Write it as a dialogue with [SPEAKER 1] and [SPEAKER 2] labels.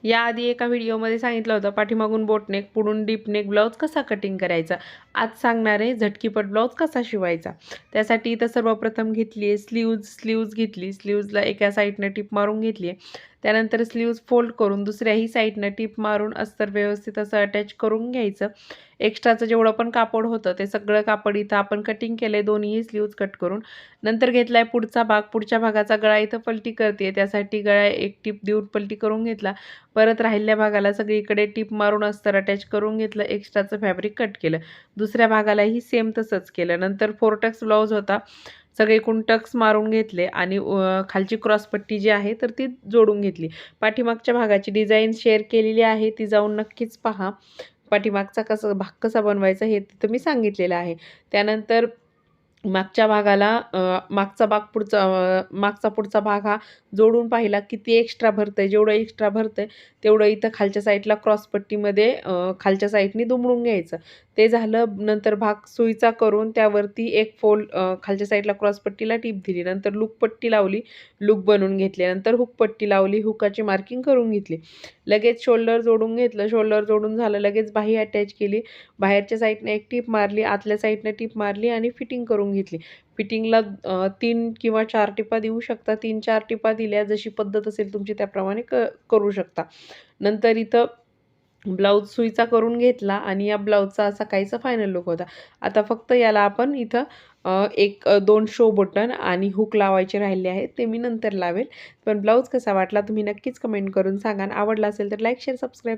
[SPEAKER 1] याआधी एका व्हिडिओमध्ये सांगितलं होतं पाठीमागून बोटनेक पुढून डीपनेक ब्लाऊज कसा कटिंग करायचा. आज सांगणार आहे झटकीपट ब्लाऊज कसा शिवायचा. त्यासाठी इथं सर्वप्रथम घेतली आहे स्लीव्ज घेतली. स्लीव्जला एका साईडनं टिप मारून घेतली आहे. त्यानंतर स्लीव्ज फोल्ड करून दुसऱ्याही साईडनं टिप मारून अस्तर व्यवस्थित असं अटॅच करून घ्यायचं. एक्स्ट्राचं जेवढं पण कापड होतं ते सगळं कापड इथं आपण कटिंग केलं आहे, दोन्हीही स्लीव्ज कट करून. नंतर घेतला आहे पुढचा भाग. पुढच्या भागाचा गळा इथं पलटी करते, त्यासाठी गळा एक टिप देऊन पलटी करून घेतला. परत राहिलेल्या भागाला सगळीकडे टिप मारून अस्तर अटॅच करून घेतलं. एक्स्ट्राचं फॅब्रिक कट केलं. दुसऱ्या भागालाही सेम तसंच केलं. नंतर 4 टक्स ब्लाऊज होता, सगळीकडून टक्स मारून घेतले आणि खालची क्रॉसपट्टी जी आहे तर ती जोडून घेतली. पाठीमागच्या भागाची डिझाईन शेअर केलेली आहे, ती जाऊन नक्कीच पहा. पाठीमागचा भाग कसा बनवायचा हे तिथं मी सांगितलेलं आहे. त्यानंतर मागच्या भागाला मागचा पुढचा भाग हा जोडून पाहिला किती एक्स्ट्रा भरतंय. जेवढं एक्स्ट्रा भरतंय तेवढं इथं खालच्या साईडला क्रॉसपट्टीमध्ये खालच्या साईडनी दुमडून घ्यायचं. ते झालं. नंतर भाग सुईचा करून त्यावरती एक फोल्ड खालच्या साईडला क्रॉसपट्टीला टिप दिली. नंतर लूकपट्टी लावली, लूक बनवून घेतले. नंतर हुकपट्टी लावली, हुकाची मार्किंग करून घेतली. लगेच शोल्डर जोडून घेतलं. शोल्डर जोडून झालं, लगेच बाही अटॅच केली. बाहेरच्या साईडने एक टिप मारली, आतल्या साईडने टिप मारली आणि फिटिंग करून घेतली. फिटिंगला 3 किंवा 4 टिपा देऊ शकता. 3-4 टिपा दिल्या, जशी पद्धत असेल तुमची त्याप्रमाणे करू शकता. नंतर इथं ब्लाऊज सुईचा करून घेतला आणि या ब्लाऊजचा असा काहीसा फायनल लुक होता. आता फक्त याला आपण इथं 1-2 शो बटन आणि हुक लावायचे राहिले आहेत, ते मी नंतर लावेल. पण ब्लाऊज कसा वाटला तुम्ही नक्कीच कमेंट करून सांगा. आवडला असेल तर लाईक, शेअर, सबस्क्राईब